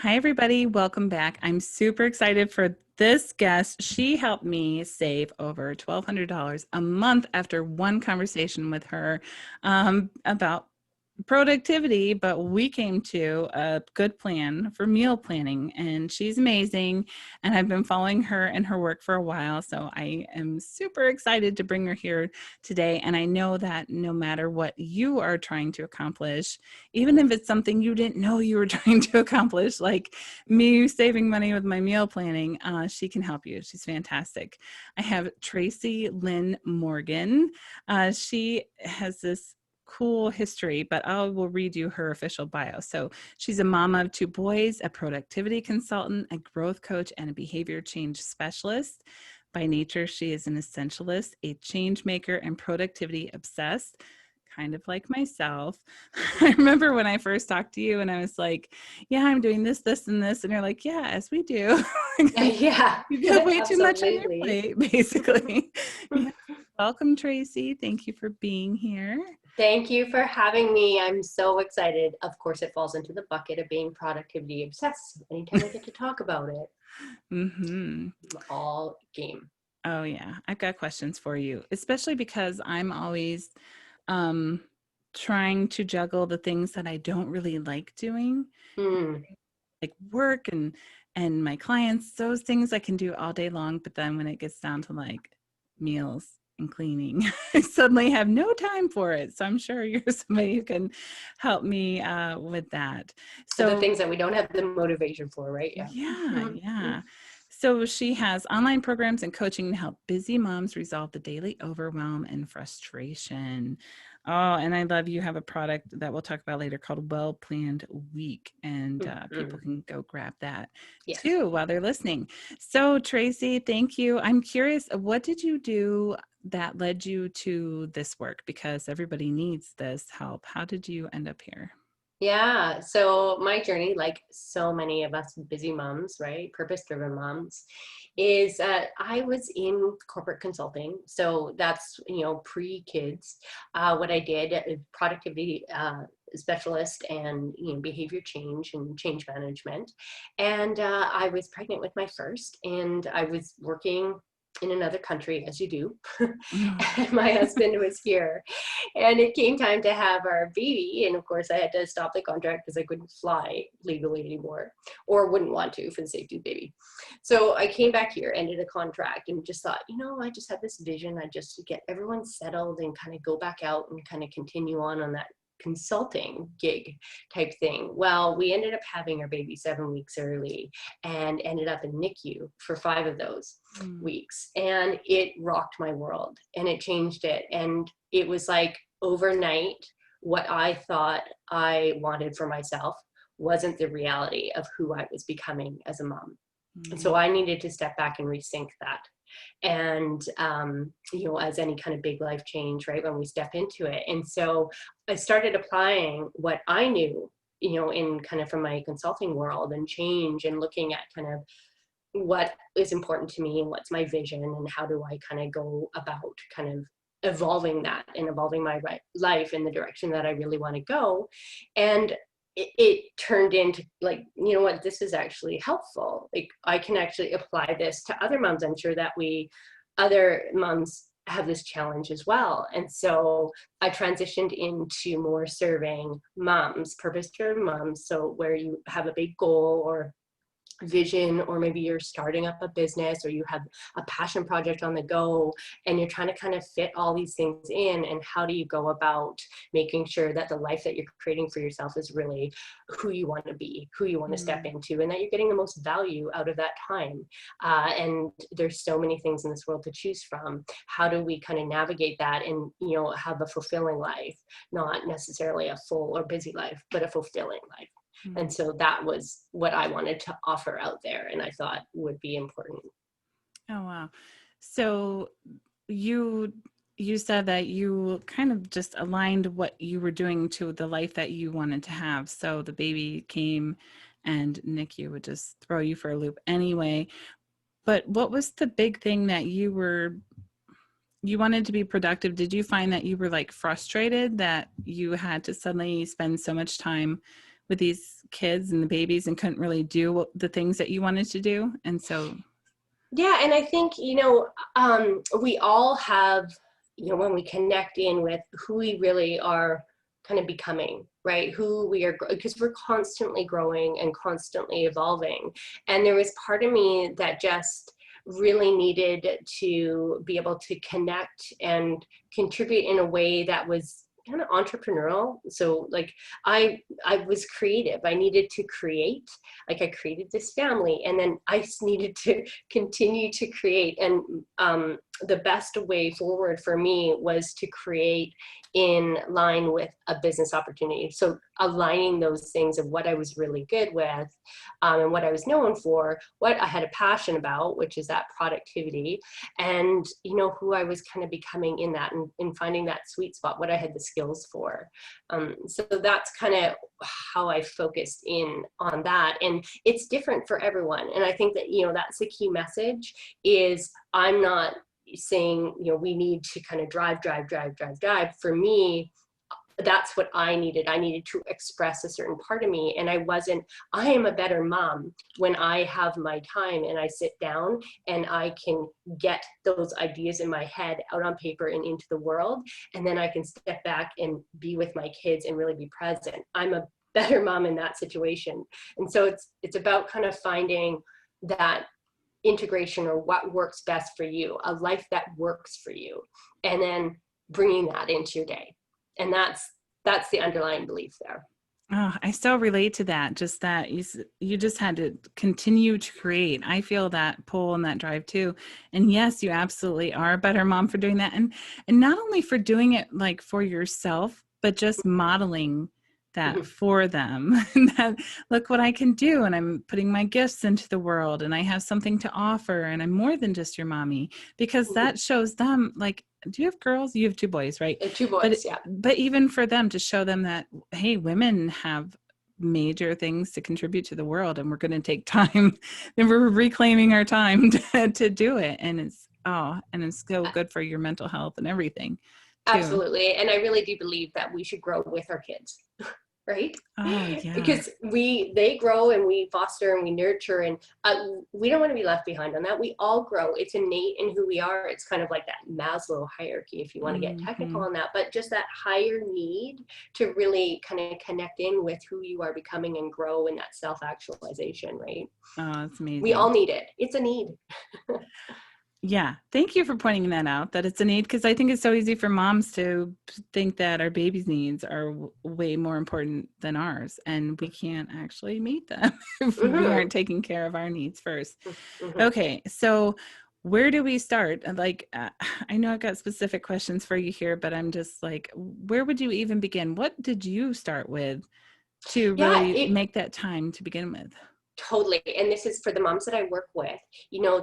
Hi, everybody. Welcome back. I'm super excited for this guest. She helped me save over $1,200 a month after one conversation with her about productivity, but we came to a good plan for meal planning, and she's amazing. And I've been following her and her work for a while, so I am super excited to bring her here today. And I know that no matter what you are trying to accomplish, even if it's something you didn't know you were trying to accomplish, like me saving money with my meal planning, she can help you. She's fantastic. I have Tracy Lynn Morgan. She has this cool history, but I will read you her official bio. So she's a mama of two boys, a productivity consultant, a growth coach, and a behavior change specialist. By nature, she is an essentialist, a change maker, and productivity obsessed, kind of like myself. I remember when I first talked to you and I was like, yeah, I'm doing this, this, and this. And you're like, yeah, as we do. Yeah, You've got way too much on your absolutely. plate, basically. Yeah. Welcome, Tracy. Thank you for being here. Thank you for having me. I'm so excited. Of course, it falls into the bucket of being productivity obsessed. Anytime I get to talk about it, Mm-hmm. I'm all game. Oh, yeah. I've got questions for you, especially because I'm always um, trying to juggle the things that I don't really like doing, Mm. like work and my clients, those things I can do all day long. But then when it gets down to like meals and cleaning, I suddenly have no time for it. So I'm sure you're somebody who can help me with that. So the So things that we don't have the motivation for, right? Yeah. yeah, yeah. So she has online programs and coaching to help busy moms resolve the daily overwhelm and frustration. Oh, and I love you have a product that we'll talk about later called Well Planned Week, and people Mhm. can go grab that Yes. too while they're listening. So Tracy, thank you. I'm curious, what did you do that led you to this work? Because everybody needs this help. How did you end up here? Yeah. So my journey, like so many of us busy moms, right? Purpose-driven moms, is I was in corporate consulting. So that's, pre-kids. What I did, productivity specialist and behavior change and change management. And I was pregnant with my first, and I was working in another country, as you do. And my husband was here, and it came time to have our baby, and of course I had to stop the contract because I couldn't fly legally anymore, or wouldn't want to for the safety of the baby. So I came back here, ended a contract, and just thought, I just had this vision. I just get everyone settled and kind of go back out and kind of continue on that consulting gig type thing. Well, we ended up having our baby 7 weeks early and ended up in NICU for 5 of those weeks, and it rocked my world and it changed it. And it was like overnight, what I thought I wanted for myself wasn't the reality of who I was becoming as a mom. And so I needed to step back and rethink that. And, as any kind of big life change, right, when we step into it. And so I started applying what I knew, in kind of from my consulting world and change, and looking at kind of what is important to me and what's my vision and how do I kind of go about kind of evolving that and evolving my life in the direction that I really want to go. And it turned into like, what, this is actually helpful. Like I can actually apply this to other moms. I'm sure that other moms have this challenge as well. And so I transitioned into more serving moms, purpose-driven moms. So where you have a big goal or vision, or maybe you're starting up a business, or you have a passion project on the go, and you're trying to kind of fit all these things in. And how do you go about making sure that the life that you're creating for yourself is really who you want to be, who you want to step into, and that you're getting the most value out of that time. And there's so many things in this world to choose from. How do we kind of navigate that and have a fulfilling life, not necessarily a full or busy life, but a fulfilling life? And so that was what I wanted to offer out there, and I thought would be important. Oh, wow. So you you said that you kind of just aligned what you were doing to the life that you wanted to have. So the baby came and NICU would just throw you for a loop anyway. But what was the big thing that you wanted to be productive? Did you find that you were like frustrated that you had to suddenly spend so much time with these kids and the babies and couldn't really do the things that you wanted to do. And so, Yeah. And I think, we all have, when we connect in with who we really are kind of becoming, right? Who we are, because we're constantly growing and constantly evolving. And there was part of me that just really needed to be able to connect and contribute in a way that was kind of entrepreneurial. So like I was creative. I needed to create. Like I created this family, and then I just needed to continue to create. And the best way forward for me was to create in line with a business opportunity. So aligning those things of what I was really good with, and what I was known for, what I had a passion about, which is that productivity, and who I was kind of becoming in that, and finding that sweet spot, what I had the skills for. So that's kind of how I focused in on that, and it's different for everyone. And I think that that's the key message. Is I'm not saying we need to kind of drive. For me, that's what I needed. I needed to express a certain part of me. And I am a better mom when I have my time and I sit down and I can get those ideas in my head out on paper and into the world. And then I can step back and be with my kids and really be present. I'm a better mom in that situation. And so it's about kind of finding that integration, or what works best for you, a life that works for you, and then bringing that into your day. And that's the underlying belief there. oh, I so relate to that. Just that you just had to continue to create. I feel that pull and that drive too. And yes, you absolutely are a better mom for doing that. And not only for doing it like for yourself, but just modeling that for them. And that, look what I can do. And I'm putting my gifts into the world, and I have something to offer, and I'm more than just your mommy, because that shows them, like, do you have girls? You have two boys, right? Two boys, yeah. But even for them to show them that, hey, women have major things to contribute to the world, and we're going to take time, and we're reclaiming our time to do it. And it's so good for your mental health and everything too. Absolutely. And I really do believe that we should grow with our kids. Right? Oh yeah. Because they grow, and we foster and we nurture, and we don't want to be left behind on that. We all grow. It's innate in who we are. It's kind of like that Maslow hierarchy, if you want to get technical on that, but just that higher need to really kind of connect in with who you are becoming and grow in that self-actualization, right? Oh, it's amazing. We all need it. It's a need. Yeah. Thank you for pointing that out, that it's a need, because I think it's so easy for moms to think that our baby's needs are way more important than ours, and we can't actually meet them if we aren't taking care of our needs first. Okay. So where do we start? Like, I know I've got specific questions for you here, but I'm just like, where would you even begin? What did you start with to really make that time to begin with? Totally. And this is for the moms that I work with.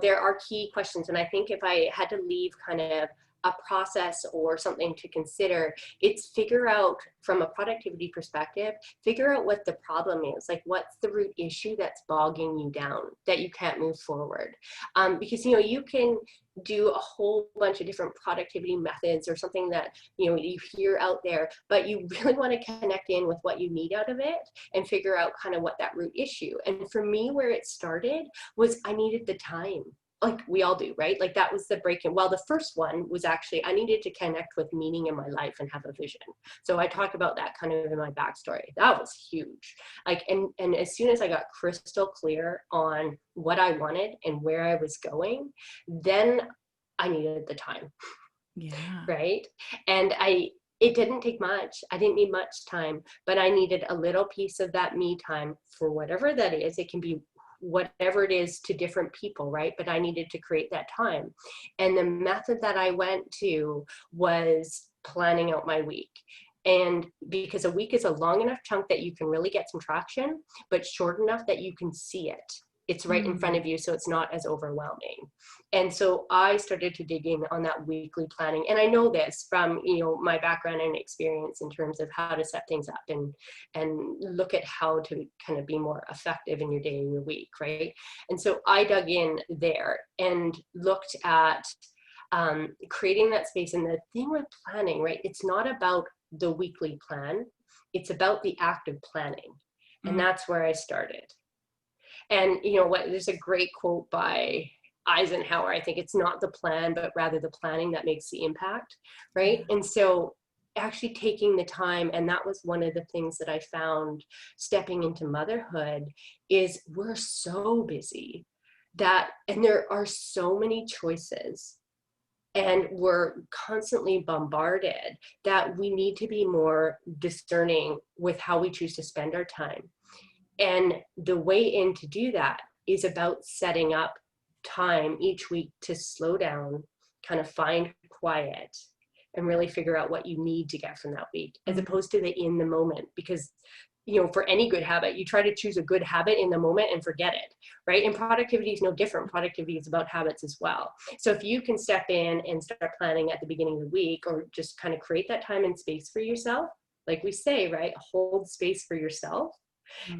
There are key questions. And I think if I had to leave kind of a process or something to consider, it's figure out, from a productivity perspective, figure out what the problem is. Like, what's the root issue that's bogging you down, that you can't move forward? Because, you can do a whole bunch of different productivity methods or something that, you hear out there, but you really want to connect in with what you need out of it and figure out kind of what that root issue. And for me, where it started was I needed the time. Like we all do, right? Like that was the break-in. Well, the first one was actually, I needed to connect with meaning in my life and have a vision. So I talk about that kind of in my backstory. That was huge. Like, and as soon as I got crystal clear on what I wanted and where I was going, then I needed the time. Yeah. Right. And it didn't take much. I didn't need much time, but I needed a little piece of that me time, for whatever that is. It can be whatever it is to different people, right? But I needed to create that time. And the method that I went to was planning out my week. And because a week is a long enough chunk that you can really get some traction, but short enough that you can see it. It's right in front of you, so it's not as overwhelming. And so I started to dig in on that weekly planning. And I know this from, my background and experience in terms of how to set things up and look at how to kind of be more effective in your day and your week, right? And so I dug in there and looked at creating that space. And the thing with planning, right, it's not about the weekly plan. It's about the act of planning. And that's where I started. And you know what, there's a great quote by Eisenhower. I think it's not the plan, but rather the planning that makes the impact, right? And so actually taking the time, and that was one of the things that I found stepping into motherhood, is we're so busy that, and there are so many choices, and we're constantly bombarded, that we need to be more discerning with how we choose to spend our time. And the way in to do that is about setting up time each week to slow down, kind of find quiet, and really figure out what you need to get from that week, as opposed to the in the moment. Because, you know, for any good habit, you try to choose a good habit in the moment and forget it, right? And productivity is no different. Productivity is about habits as well. So if you can step in and start planning at the beginning of the week, or just kind of create that time and space for yourself, like we say, right? Hold space for yourself.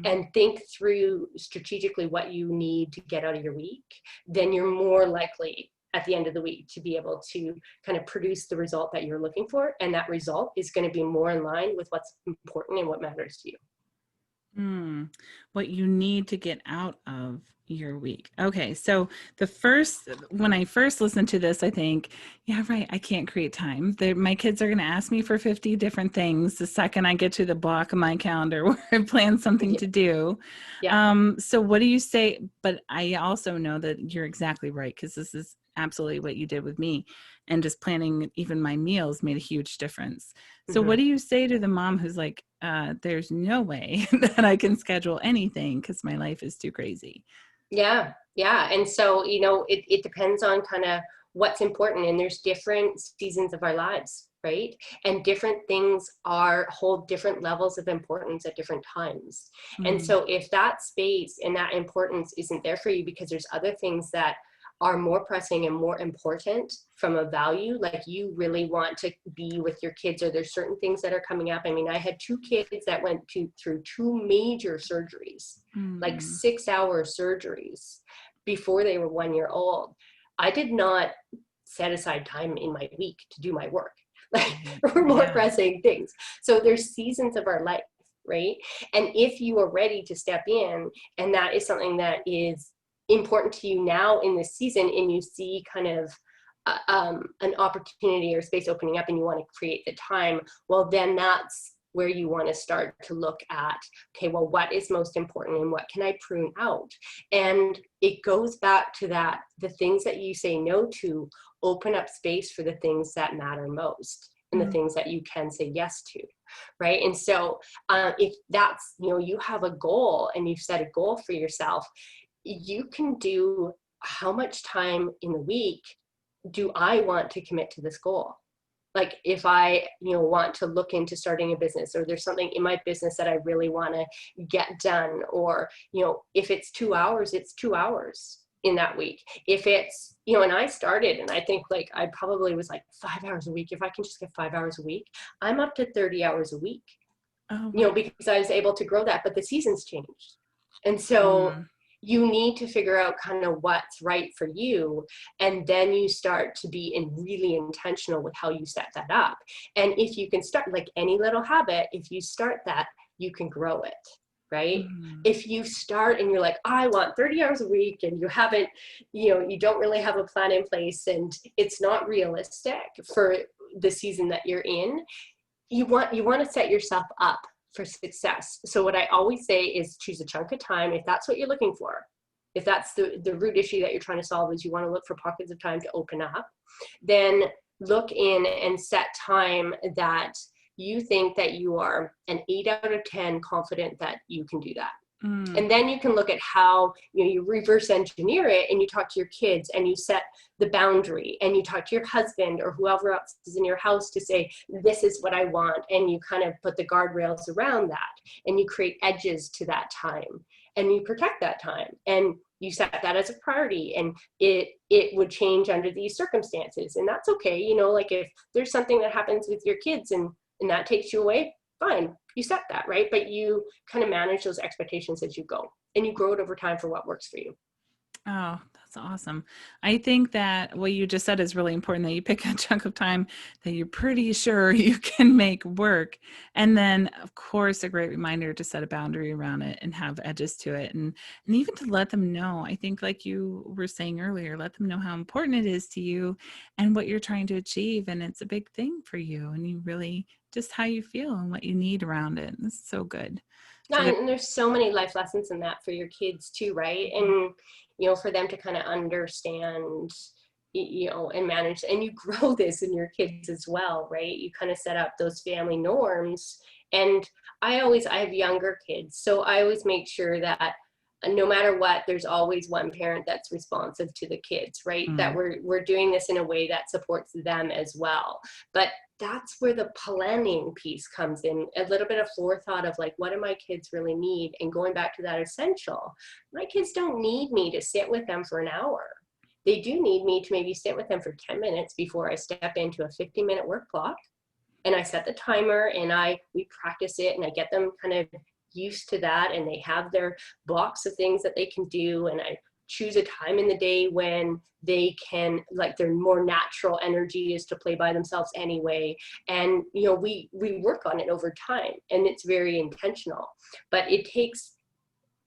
And think through strategically what you need to get out of your week, then you're more likely at the end of the week to be able to kind of produce the result that you're looking for. And that result is going to be more in line with what's important and what matters to you. What you need to get out of your week. Okay. So when I first listened to this, I think, yeah, right. I can't create time. My kids are going to ask me for 50 different things the second I get to the block of my calendar where I plan something to do. So what do you say? But I also know that you're exactly right, because this is absolutely what you did with me. And just planning even my meals made a huge difference. So what do you say to the mom who's like, there's no way that I can schedule anything because my life is too crazy? Yeah. And so, you know, it depends on kind of what's important. And there's different seasons of our lives, right? And different things hold different levels of importance at different times. And so if that space and that importance isn't there for you because there's other things that are more pressing and more important from a value, like you really want to be with your kids, or there's certain things that are coming up. I mean, I had 2 kids that went through 2 major surgeries, like 6-hour surgeries before they were 1 year old. I did not set aside time in my week to do my work, like for more pressing things. So there's seasons of our life, right? And if you are ready to step in, and that is something that is important to you now in this season, and you see kind of an opportunity or space opening up and you want to create the time, well, then that's where you want to start to look at, okay, well, what is most important and what can I prune out? And it goes back to that, the things that you say no to open up space for the things that matter most, and the things that you can say yes to, right? And so if that's, you know, you have a goal and you've set a goal for yourself, you can do, how much time in the week do I want to commit to this goal? Like if I, you know, want to look into starting a business, or there's something in my business that I really want to get done, or, you know, if it's 2 hours, it's 2 hours in that week. If it's, you know, and I started, and I think like I probably was like 5 hours a week. If I can just get 5 hours a week, I'm up to 30 hours a week, you know, because I was able to grow that, but the seasons changed. And so you need to figure out kind of what's right for you. And then you start to be really intentional with how you set that up. And if you can start, like any little habit, if you start that, you can grow it, right? If you start and you're like, I want 30 hours a week, and you haven't, you know, you don't really have a plan in place, and it's not realistic for the season that you're in, you want to set yourself up for success. So what I always say is choose a chunk of time. If that's what you're looking for, if that's the root issue that you're trying to solve, is you want to look for pockets of time to open up, then look in and set time that you think that you are an 8 out of 10 confident that you can do that. And then you can look at how, you know, you reverse engineer it, and you talk to your kids and you set the boundary, and you talk to your husband or whoever else is in your house to say, this is what I want. And you kind of put the guardrails around that, and you create edges to that time, and you protect that time, and you set that as a priority. And it would change under these circumstances, and that's okay. You know, like if there's something that happens with your kids and that takes you away, fine, you set that, right? But you kind of manage those expectations as you go, and you grow it over time for what works for you. Oh, that's awesome. I think that what you just said is really important, that you pick a chunk of time that you're pretty sure you can make work. And then, of course, a great reminder to set a boundary around it and have edges to it. And even to let them know, I think, like you were saying earlier, let them know how important it is to you and what you're trying to achieve. And it's a big thing for you. And you really just how you feel and what you need around it. It's so good. Yeah, So good. and there's so many life lessons in that for your kids too, right? And for them to kind of understand, and manage, and you grow this in your kids as well, right? You kind of set up those family norms. And I have younger kids, so I always make sure that no matter what, there's always one parent that's responsive to the kids, right? That Mm. we're doing this in a way that supports them as well. But that's where the planning piece comes in, a little bit of forethought of like, what do my kids really need? And going back to that essential, my kids don't need me to sit with them for an hour. They do need me to maybe sit with them for 10 minutes before I step into a 50-minute work block. And I set the timer and we practice it, and I get them kind of used to that, and they have their blocks of things that they can do. And I choose a time in the day when they can, like, their more natural energy is to play by themselves anyway. And we work on it over time, and it's very intentional, but it takes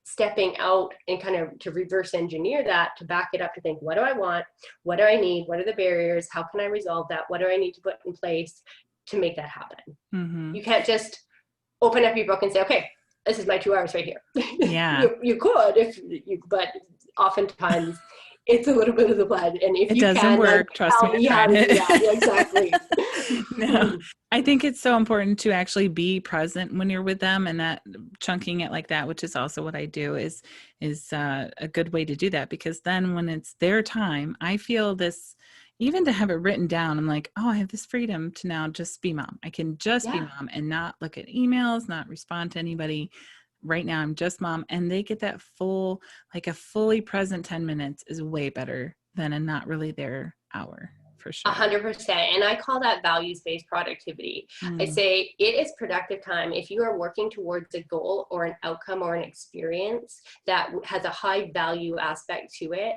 stepping out and kind of to reverse engineer that, to back it up, to think, what do I want? What do I need? What are the barriers? How can I resolve that? What do I need to put in place to make that happen? Mm-hmm. You can't just open up your book and say, okay, this is my 2 hours right here. Yeah. You could, but oftentimes it's a little bit of the blood. And if It you doesn't can, then work. Trust me, tell I me how tried to do it. that. Yeah, exactly. No, I think it's so important to actually be present when you're with them, and that chunking it like that, which is also what I do, is a good way to do that, because then when it's their time, I feel this, even to have it written down, I'm like, oh, I have this freedom to now just be mom. I can just be Yeah, mom and not look at emails, not respond to anybody. Right now, I'm just mom, and they get that full, like a fully present 10 minutes is way better than a not really there hour, for sure. 100%. And I call that values-based productivity. I Mm. say it is productive time if you are working towards a goal or an outcome or an experience that has a high value aspect to it.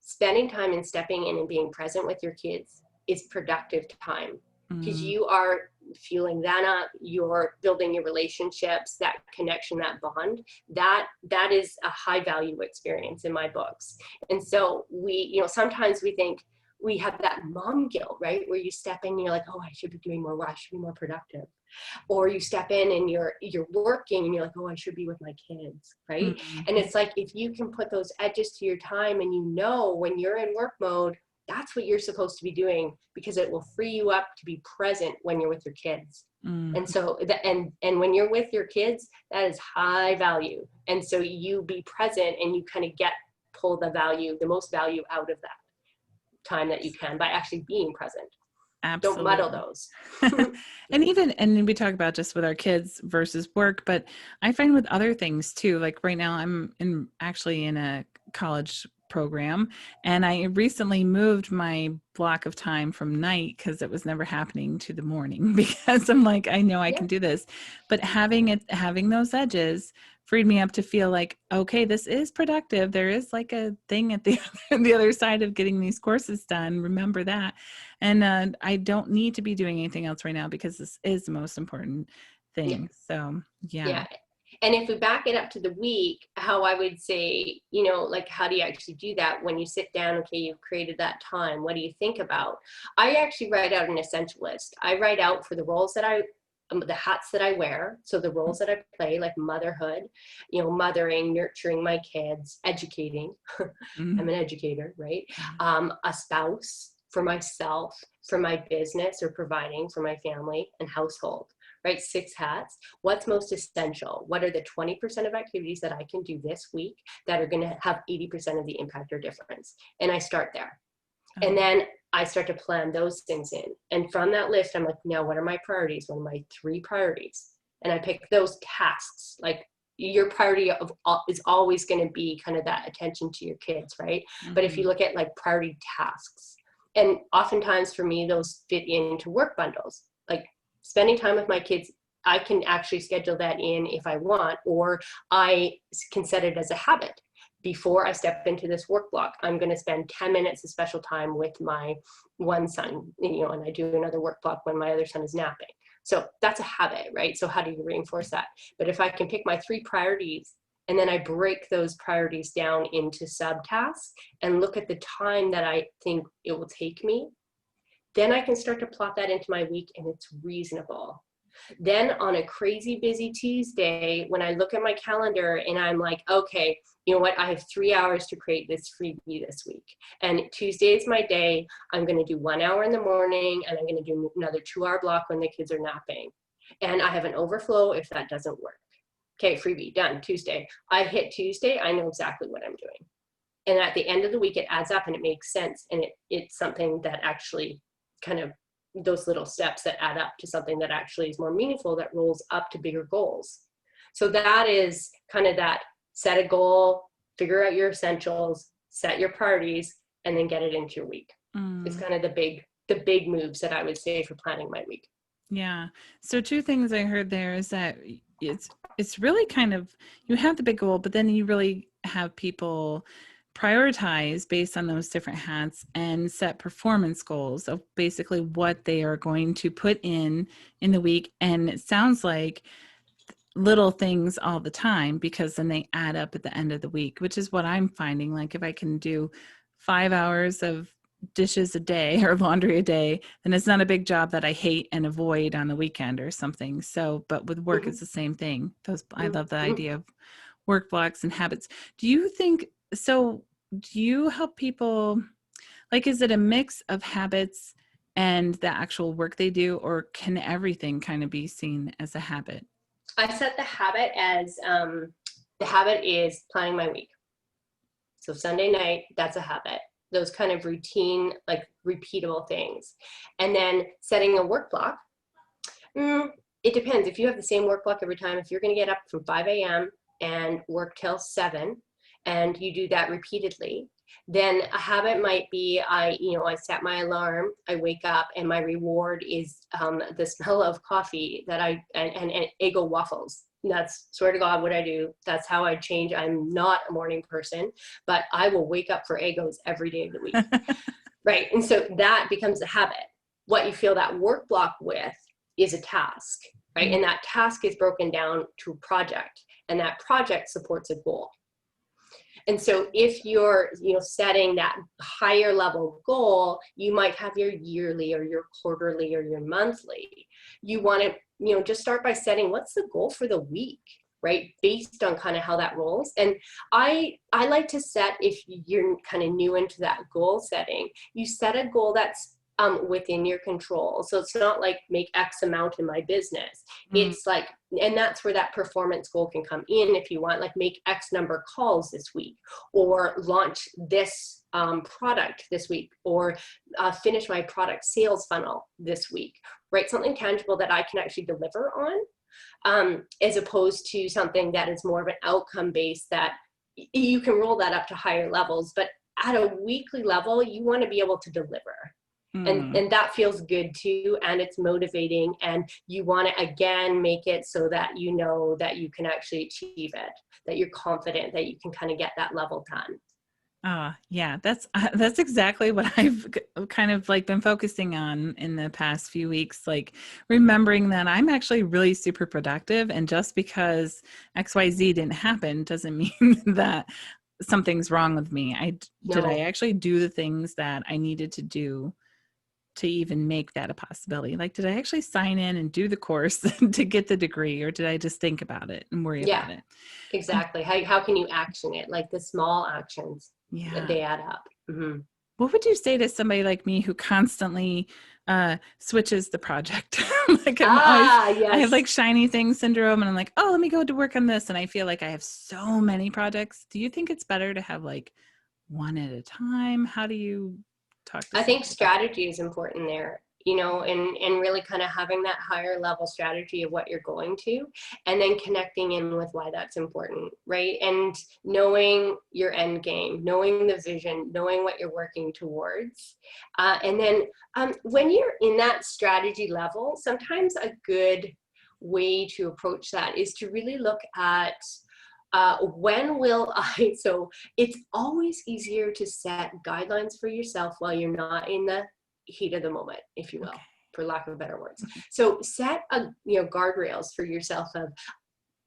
Spending time and stepping in and being present with your kids is productive time, because Mm. you are fueling that up, you're building your relationships, that connection, that bond. That is a high value experience in my books. And so sometimes we think we have that mom guilt, right? Where you step in and you're like, oh, I should be doing more, I should be more productive. Or you step in and you're working and you're like, oh, I should be with my kids, right? Mm. And it's like, if you can put those edges to your time, and when you're in work mode, that's what you're supposed to be doing, because it will free you up to be present when you're with your kids. Mm. And so and when you're with your kids, that is high value. And so you be present, and you kind of pull the most value out of that time that you can by actually being present. Don't muddle Absolutely. those. And we talk about just with our kids versus work, but I find with other things too, like right now I'm actually in a college program, and I recently moved my block of time from night, because it was never happening, to the morning, because I'm like, I know I Yeah. can do this. But having those edges freed me up to feel like, okay, this is productive. There is like a thing at the the other side of getting these courses done. Remember that. And I don't need to be doing anything else right now, because this is the most important Yeah. thing. So yeah. Yeah. And if we back it up to the week, how I would say, like, how do you actually do that when you sit down? Okay, you've created that time. What do you think about? I actually write out an essentialist. I write out for the roles that the hats that I wear. So the roles that I play, like motherhood, mothering, nurturing my kids, educating. Mhm. I'm an educator, right? A spouse, for myself, for my business, or providing for my family and household, right? 6 hats. What's most essential? What are the 20% of activities that I can do this week that are going to have 80% of the impact or difference? And I start there. And Oh. then I start to plan those things in. And from that list, I'm like, now what are my priorities? What are my 3 priorities? And I pick those tasks. Like, your priority is always going to be kind of that attention to your kids, right? But if you Mhm. look at like priority tasks, and oftentimes for me, those fit into work bundles, like spending time with my kids, I can actually schedule that in if I want, or I can set it as a habit. before I step into this work block, I'm going to spend 10 minutes of special time with my one son, and I do another work block when my other son is napping. So that's a habit, right? So how do you reinforce that? But if I can pick my 3 priorities and then I break those priorities down into subtasks and look at the time that I think it will take me, then I can start to plot that into my week, and it's reasonable. Then on a crazy busy Tuesday, when I look at my calendar and I'm like, okay, you know what? I have 3 hours to create this freebie this week. And Tuesday is my day. I'm going to do 1 hour in the morning, and I'm going to do another 2-hour block when the kids are napping. And I have an overflow if that doesn't work. Okay, freebie, done, Tuesday. I hit Tuesday, I know exactly what I'm doing. And at the end of the week, it adds up and it makes sense. And it's something that actually kind of, those little steps that add up to something that actually is more meaningful, that rolls up to bigger goals. So that is kind of that: set a goal, figure out your essentials, set your priorities, and then get it into your week. It's kind of the big moves that I would say for planning my week. Yeah. So 2 things I heard there is that it's really kind of, you have the big goal, but then you really have people prioritize based on those different hats and set performance goals of basically what they are going to put in the week. And it sounds like little things all the time, because then they add up at the end of the week, which is what I'm finding. Like if I can do 5 hours of dishes a day or laundry a day, then it's not a big job that I hate and avoid on the weekend or something. So, but with work, it's the same thing. I love the idea of work blocks and habits. Do you think, so do you help people, like, is it a mix of habits and the actual work they do, or can everything kind of be seen as a habit? I set the habit as, the habit is planning my week. So Sunday night, that's a habit. Those kind of routine, like repeatable things. And then setting a work block, it depends. If you have the same work block every time, if you're going to get up from 5 a.m. and work till 7, and you do that repeatedly, then a habit might be, I set my alarm, I wake up, and my reward is the smell of coffee and Eggo waffles. That's, swear to God, what I do. That's how I change. I'm not a morning person, but I will wake up for Eggos every day of the week. Right. And so that becomes a habit. What you fill that work block with is a task, right? And that task is broken down to a project, and that project supports a goal. And so if you're, setting that higher level goal, you might have your yearly or your quarterly or your monthly. You want to, just start by setting, what's the goal for the week, right? Based on kind of how that rolls. And I like to set, if you're kind of new into that goal setting, you set a goal that's within your control. So it's not like make X amount in my business. It's like, and that's where that performance goal can come in. If you want, like, make X number of calls this week, or launch this product this week, or finish my product sales funnel this week, right? Something tangible that I can actually deliver on, as opposed to something that is more of an outcome based, that you can roll that up to higher levels, but at a weekly level, you want to be able to deliver. And that feels good too, and it's motivating, and you want to again make it so that you know that you can actually achieve it, that you're confident that you can kind of get that level done. Yeah, that's exactly what I've kind of like been focusing on in the past few weeks, like remembering that I'm actually really super productive, and just because XYZ didn't happen doesn't mean that something's wrong with me. Did I actually do the things that I needed to do to even make that a possibility? Like, did I actually sign in and do the course to get the degree, or did I just think about it and worry about it? Exactly. How can you action it? Like the small actions, they add up. What would you say to somebody like me who constantly switches the project? Like I have like shiny thing syndrome, and I'm like, oh, let me go to work on this. And I feel like I have so many projects. Do you think it's better to have like one at a time? How do you talk to I think strategy is important there, and really kind of having that higher level strategy of what you're going to, and then connecting in with why that's important, right? And knowing your end game, knowing the vision, knowing what you're working towards. And then when you're in that strategy level, sometimes a good way to approach that is to really look at when will I, so it's always easier to set guidelines for yourself while you're not in the heat of the moment, if you will, Okay. for lack of better words. So set guardrails for yourself of,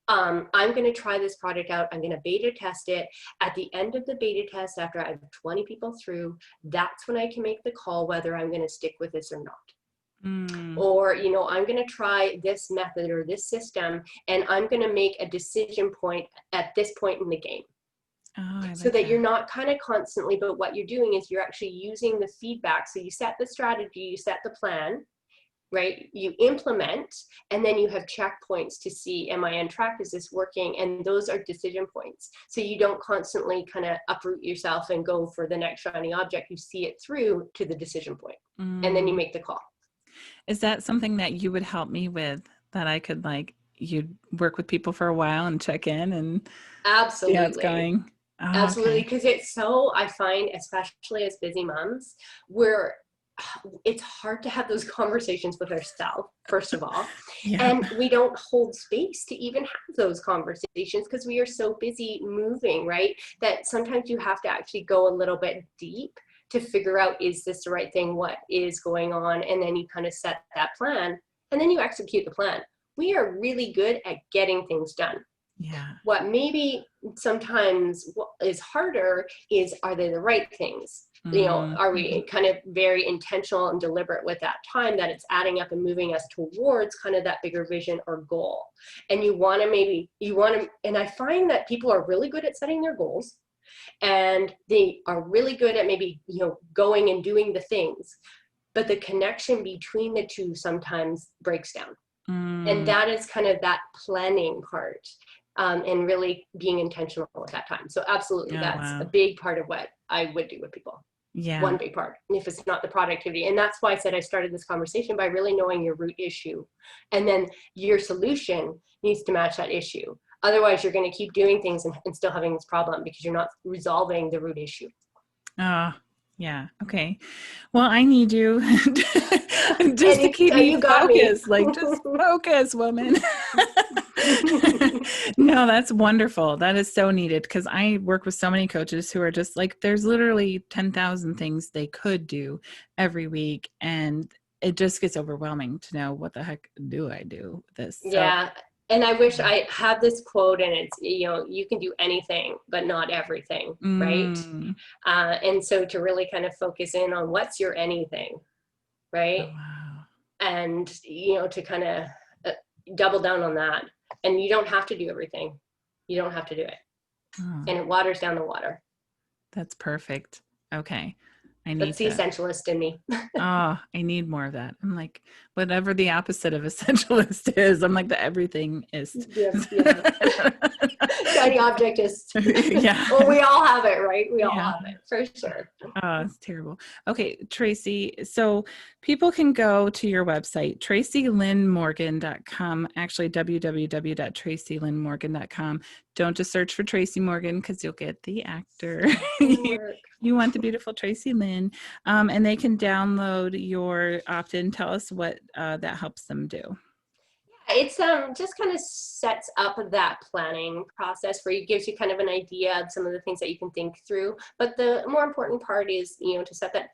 I'm going to try this product out. I'm going to beta test it. At the end of the beta test, after I have 20 people through, that's when I can make the call whether I'm going to stick with this or not. Or, I'm going to try this method or this system, and I'm going to make a decision point at this point in the game. Oh, I So like that you're not kind of constantly, but what you're doing is you're actually using the feedback. So you set the strategy, you set the plan, right? You implement, and then you have checkpoints to see, am I on track? Is this working? And those are decision points. So you don't constantly kind of uproot yourself and go for the next shiny object. You see it through to the decision point, and then you make the call. Is that something that you would help me with, that I could you'd work with people for a while and check in and see how it's Absolutely. going? Oh, Absolutely. okay. Because I find, especially as busy moms, it's hard to have those conversations with ourselves, first of all. Yeah. And we don't hold space to even have those conversations because we are so busy moving, right? That sometimes you have to actually go a little bit deep to figure out, is this the right thing? What is going on? And then you kind of set that plan, and then you execute the plan. We are really good at getting things done. Yeah. What maybe sometimes is harder is, are they the right things? Are we kind of very intentional and deliberate with that time, that it's adding up and moving us towards kind of that bigger vision or goal? And and I find that people are really good at setting their goals, and they are really good at maybe, going and doing the things, but the connection between the two sometimes breaks down. And that is kind of that planning part. And really being intentional at that time. So absolutely, that's a big part of what I would do with people. Yeah. One big part, if it's not the productivity. And that's why I said I started this conversation by really knowing your root issue. And then your solution needs to match that issue. Otherwise, you're going to keep doing things and still having this problem because you're not resolving the root issue. Yeah. Okay. Well, I need you just to keep me focused. Just focus, woman. No, that's wonderful. That is so needed, because I work with so many coaches who are just there's literally 10,000 things they could do every week. And it just gets overwhelming to know, what the heck do I do with this? Yeah. And I wish I had this quote, and it's, you can do anything, but not everything. Right. And so to really kind of focus in on what's your anything. Right. Oh, wow. And, to kind of double down on that. And you don't have to do everything. You don't have to do it. And it waters down the water. That's perfect. Okay. That's the essentialist in me. I need more of that. I'm whatever the opposite of essentialist is, I'm the everythingist. Yeah. Shiny objectist. Yeah. Well, we all have it, right? We all have it, for sure. Oh, it's terrible. Okay, Tracy. So people can go to your website, tracylynnmorgan.com, actually www.tracylynnmorgan.com. Don't just search for Tracy Morgan, because you'll get the actor. You want the beautiful Tracy Lynn. And they can download your opt-in. Tell us what that helps them do. It's just kind of sets up that planning process where it gives you kind of an idea of some of the things that you can think through. But the more important part is, to set that,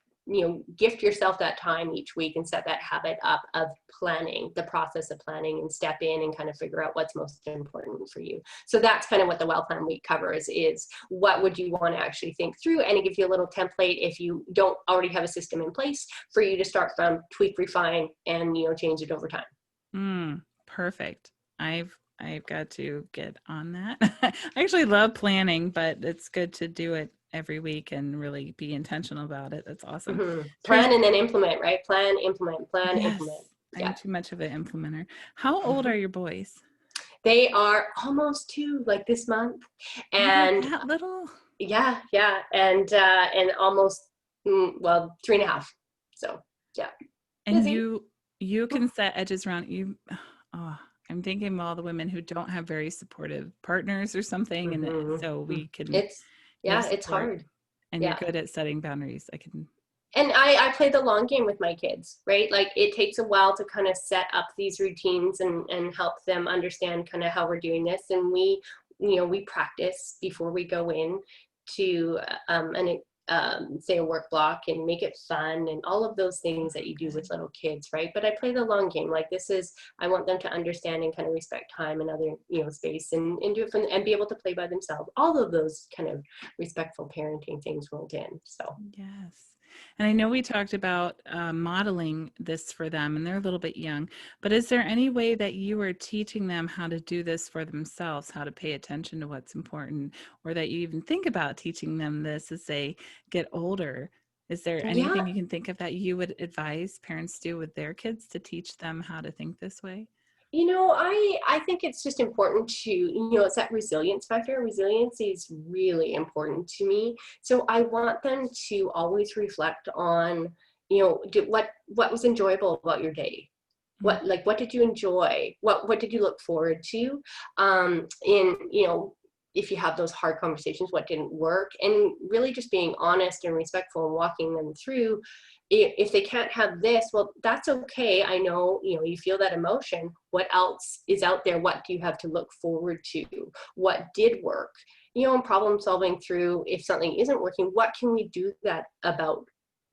gift yourself that time each week and set that habit up of planning, the process of planning, and step in and kind of figure out what's most important for you. So that's kind of what the Well Plan Week covers, is what would you want to actually think through, and it gives you a little template if you don't already have a system in place for you to start from, tweak, refine, and, change it over time. Perfect. I've got to get on that. I actually love planning, but it's good to do it every week and really be intentional about it. That's awesome. Plan and then implement, right? Plan, implement, plan, implement. Yeah. I'm too much of an implementer. How old are your boys? They are almost 2, this month. And that little? Yeah. And almost, 3.5. So yeah. And busy. You can set edges around you. I'm thinking of all the women who don't have very supportive partners or something. And so we can, it's hard. And you're good at setting boundaries. And I play the long game with my kids, right? It takes a while to kind of set up these routines and help them understand kind of how we're doing this. And we we practice before we go in to say a work block and make it fun and all of those things that you do with little kids, right? But I play the long game. Like I want them to understand and kind of respect time and other, space and do it and be able to play by themselves. All of those kind of respectful parenting things rolled in. So. Yes. And I know we talked about modeling this for them, and they're a little bit young, but is there any way that you are teaching them how to do this for themselves, how to pay attention to what's important, or that you even think about teaching them this as they get older? Is there Yeah, anything you can think of that you would advise parents do with their kids to teach them how to think this way? I think it's just important to, it's that resilience factor. Resilience is really important to me. So I want them to always reflect on, what was enjoyable about your day. Mm. What did you enjoy? What did you look forward to? In, if you have those hard conversations, what didn't work, and really just being honest and respectful and walking them through. If they can't have this, well, that's okay. I know, you feel that emotion. What else is out there? What do you have to look forward to? What did work? And problem solving through, if something isn't working, what can we do that about?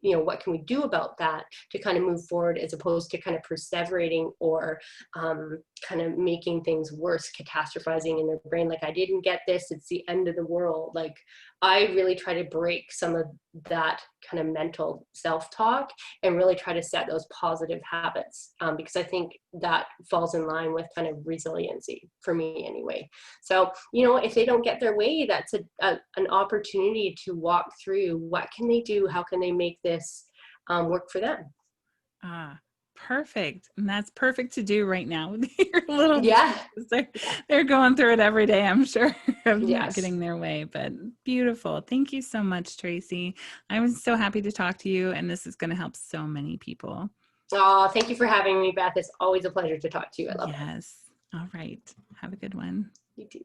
What can we do about that to kind of move forward, as opposed to kind of perseverating or kind of making things worse, catastrophizing in their brain. Like, I didn't get this, it's the end of the world. Like, I really try to break some of that kind of mental self-talk and really try to set those positive habits, because I think that falls in line with kind of resiliency for me anyway. So, if they don't get their way, that's an opportunity to walk through what can they do, how can they make this work for them. Ah, perfect. And that's perfect to do right now with your little ones. Yeah. They're going through it every day, I'm sure, of not Yes. getting their way, but beautiful. Thank you so much, Tracy. I was so happy to talk to you, and this is going to help so many people. Oh, thank you for having me, Beth. It's always a pleasure to talk to you. I love it. Yes. All right. Have a good one. You too.